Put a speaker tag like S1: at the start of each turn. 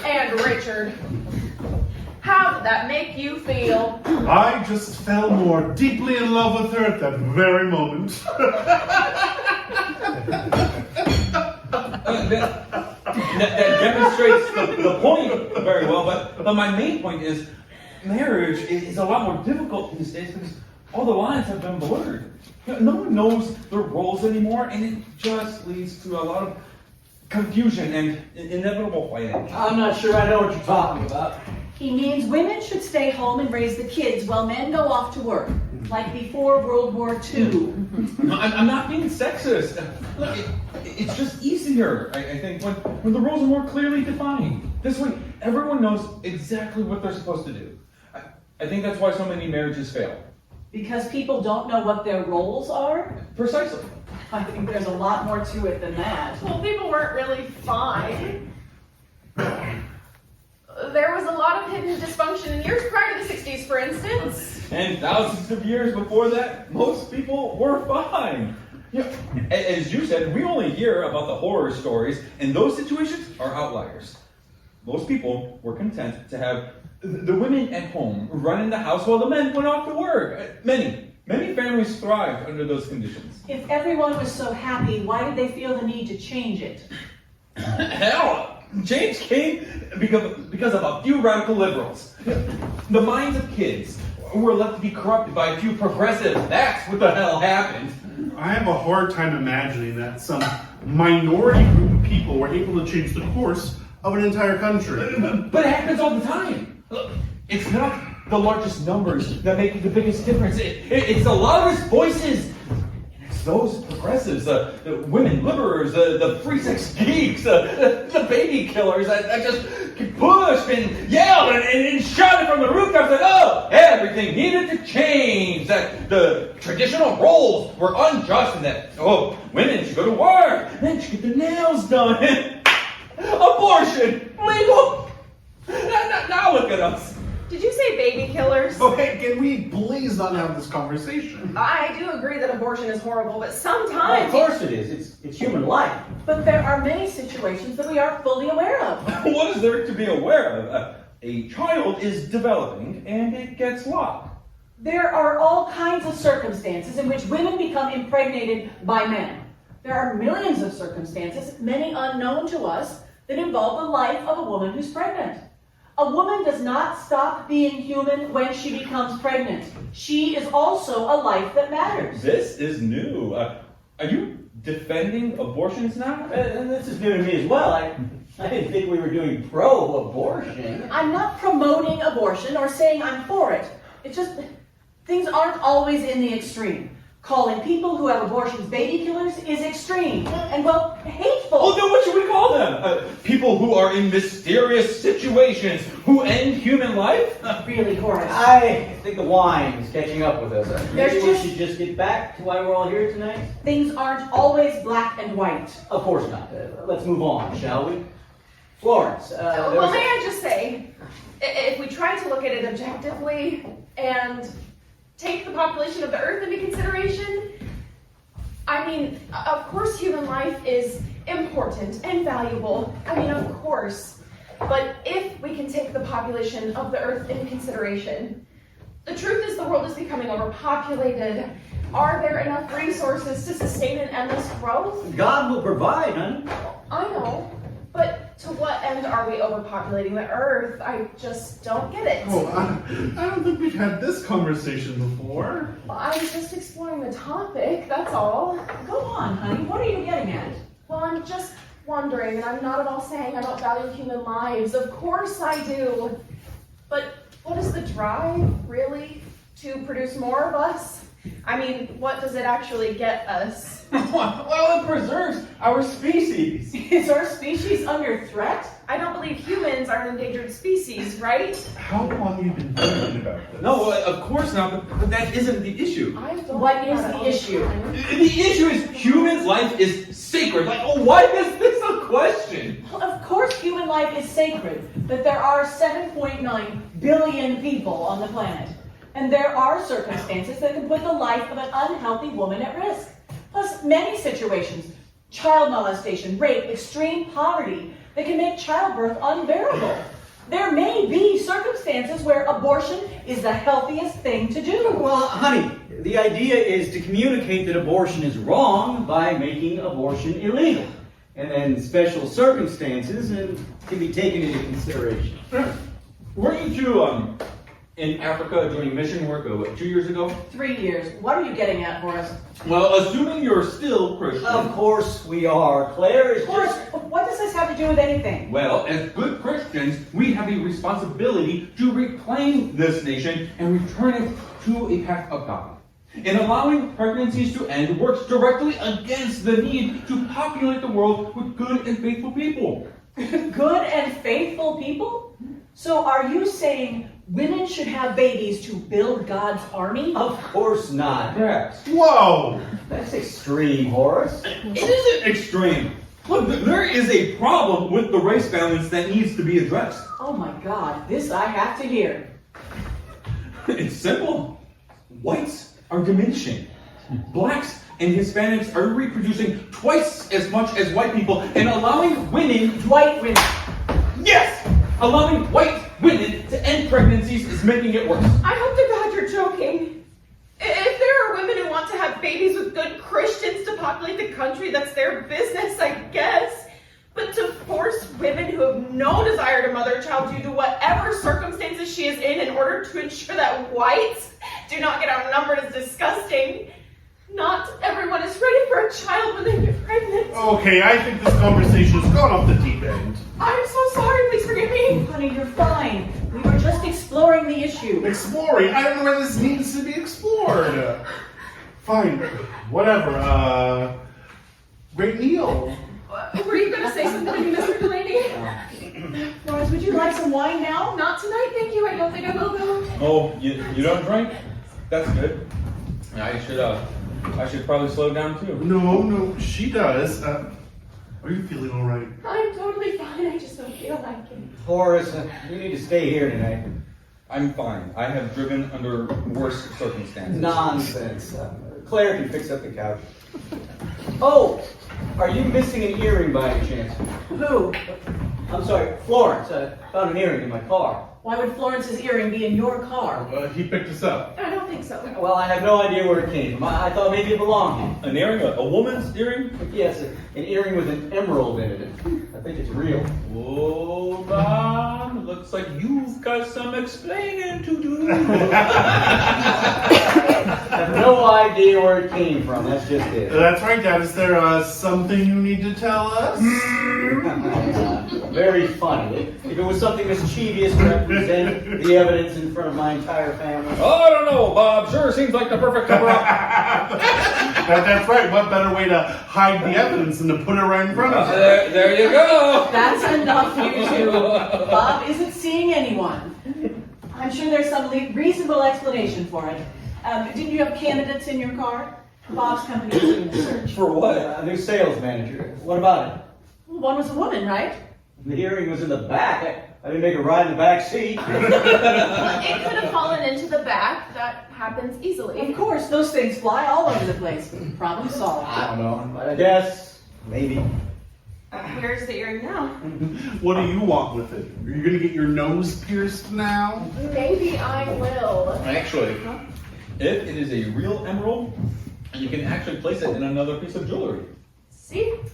S1: And Richard, how did that make you feel?
S2: I just fell more deeply in love with her at that very moment.
S3: That demonstrates the point very well, but my main point is marriage is a lot more difficult these days because all the lines have been blurred. No one knows their roles anymore, and it just leads to a lot of confusion and inevitable fighting.
S4: I'm not sure I know what you're talking about.
S5: He means women should stay home and raise the kids while men go off to work, like before World War II.
S3: I'm not being sexist. Look, it's just easier, I think, when the roles are more clearly defined. This way, everyone knows exactly what they're supposed to do. I think that's why so many marriages fail.
S5: Because people don't know what their roles are?
S3: Precisely.
S5: I think there's a lot more to it than that.
S1: Well, people weren't really fine. There was a lot of hidden dysfunction in years prior to the 60s, for instance.
S3: And thousands of years before that, most people were fine. You know, as you said, we only hear about the horror stories, and those situations are outliers. Most people were content to have the women at home running the house while the men went off to work. Many families thrived under those conditions.
S5: If everyone was so happy, why did they feel the need to change it?
S3: Hell, change came because of a few radical liberals. The minds of kids were left to be corrupted by a few progressives. That's what the hell happened.
S2: I have a hard time imagining that some minority group of people were able to change the course of an entire country.
S3: But it happens all the time. Look, it's not the largest numbers that make the biggest difference. It's the loudest voices. And it's those progressives, the women liberals, the free sex geeks, the baby killers that just pushed and yelled and shouted from the rooftops that, oh, everything needed to change, that the traditional roles were unjust and that, oh, women should go to work, men should get their nails done. Abortion! Legal! Now look at us.
S1: Did you say baby killers?
S2: Okay, can we please not have this conversation?
S1: I do agree that abortion is horrible, but
S4: Well,
S1: sometimes...
S4: of course it is. It's human life.
S5: But there are many situations that we aren't fully aware of.
S3: What is there to be aware of? A child is developing and it gets locked.
S5: There are all kinds of circumstances in which women become impregnated by men. There are millions of circumstances, many unknown to us, that involve the life of a woman who's pregnant. A woman does not stop being human when she becomes pregnant. She is also a life that matters.
S3: This is new. Are you defending abortions now?
S4: And this is new to me as well. I didn't think we were doing pro-abortion.
S5: I'm not promoting abortion or saying I'm for it. It's just things aren't always in the extreme. Calling people who have abortions baby killers is extreme and, well, hateful.
S3: Oh, then what should we call them? People who are in mysterious situations who end human life?
S5: Really, Horace.
S4: I think the wine is catching up with us.
S5: There's
S4: Maybe we
S5: just-
S4: should just get back to why we're all here tonight?
S5: Things aren't always black and white.
S4: Of course not. Let's move on, shall we? Florence,
S1: Well, may I just say, if we try to look at it objectively and take the population of the Earth into consideration, I mean, of course human life is important and valuable. I mean, of course. But if we can take the population of the Earth into consideration, the truth is the world is becoming overpopulated. Are there enough resources to sustain an endless growth?
S4: God will provide, honey.
S1: I know, but to what end are we overpopulating the Earth? I just don't get it.
S2: Oh, I don't think we've had this conversation before.
S1: Well, I'm just exploring the topic, that's all.
S5: Go on, honey. What are you getting at?
S1: Well, I'm just wondering, and I'm not at all saying I don't value human lives. Of course I do. But what is the drive, really, to produce more of us? I mean, what does it actually get us?
S3: Well, it preserves our species.
S5: Is our species under threat?
S1: I don't believe humans are an endangered species, right?
S2: How long have you been thinking about this?
S3: No, of course not, but that isn't the issue.
S5: What is the issue?
S3: The issue is human life is sacred. Like, oh, why is this a question?
S5: Well, of course human life is sacred, but there are 7.9 billion people on the planet. And there are circumstances that can put the life of an unhealthy woman at risk. Plus, many situations, child molestation, rape, extreme poverty, that can make childbirth unbearable. There may be circumstances where abortion is the healthiest thing to do.
S4: Well, honey, the idea is to communicate that abortion is wrong by making abortion illegal. And then special circumstances can be taken into consideration.
S3: Weren't you two in Africa doing mission work, 2 years ago?
S5: 3 years. What are you getting at, Horace?
S3: Well, assuming you're still Christian.
S4: Of course we are. Claire is
S5: Horace,
S4: just...
S5: what does this have to do with anything?
S3: Well, as good Christians, we have a responsibility to reclaim this nation and return it to a path of God. In allowing pregnancies to end works directly against the need to populate the world with good and faithful people.
S5: Good and faithful people? So are you saying women should have babies to build God's army?
S4: Of course not.
S3: Perhaps.
S2: Whoa!
S4: That's extreme, Horace.
S3: It isn't extreme. Look, there is a problem with the race balance that needs to be addressed.
S5: Oh my God, this I have to hear.
S3: It's simple. Whites are diminishing. Blacks and Hispanics are reproducing twice as much as white people, and allowing women,
S5: White women.
S3: yes, allowing white women to end pregnancies is making it worse.
S1: I hope to God you're joking. If there are women who want to have babies with good Christians to populate the country, that's their business, I guess. But to force women who have no desire to mother a child due to whatever circumstances she is in order to ensure that whites do not get outnumbered is disgusting. Not everyone is ready for a child when they get pregnant.
S2: Okay, I think this conversation has gone off the deep end.
S1: I'm so sorry, please forgive me.
S5: Honey, you're fine. We were just exploring the issue.
S2: Exploring? I don't know where this needs to be explored. Fine, whatever. Great meal.
S1: Were you going to say something to me, Mr. Delaney?
S5: Florence, would you like some wine now?
S1: Not tonight, thank you. I don't think I will, though.
S3: Oh, you don't drink? That's good. I should probably slow down too.
S2: No, she does. Are you feeling all right?
S1: I'm totally fine. I just don't feel like it.
S4: Horace, you need to stay here tonight.
S3: I'm fine. I have driven under worse circumstances.
S4: Nonsense. Claire can fix up the couch. Oh, are you missing an earring by any chance?
S5: Who?
S4: I'm sorry, Florence. I found an earring in my car.
S5: Why would Florence's earring be in your car?
S2: He picked us up.
S1: I don't think so.
S4: Well, I have no idea where it came from. I thought maybe it belonged
S3: An earring? A woman's earring?
S4: here. Yes, an earring with an emerald in it. I think it's real.
S3: Oh, Bob, looks like you've got some explaining to do.
S4: I have no idea where it came from. That's just it.
S2: That's right, Dad. Is there something you need to tell us?
S4: Very funny. If it was something mischievous to represent the evidence in front of my entire family.
S3: Oh, I don't know, Bob. Sure seems like the perfect cover-up.
S2: That's right. What better way to hide the evidence than to put it right in front of us?
S3: There you go.
S5: That's enough, you two. Bob isn't seeing anyone. I'm sure there's some reasonable explanation for it. Didn't you have candidates in your car? Bob's company is doing the search.
S3: For what?
S4: A new sales manager. What about it?
S5: Well, one was a woman, right?
S4: The earring was in the back. I didn't make her ride in the back seat.
S1: It could have fallen into the back. That happens easily.
S5: Of course, those things fly all over the place. Problem solved.
S4: I don't know. I guess. Maybe.
S1: Where's the earring now?
S2: What do you want with it? Are you gonna get your nose pierced now?
S1: Maybe I will.
S3: Actually, if it is a real emerald, you can actually place it in another piece of jewelry.
S1: See?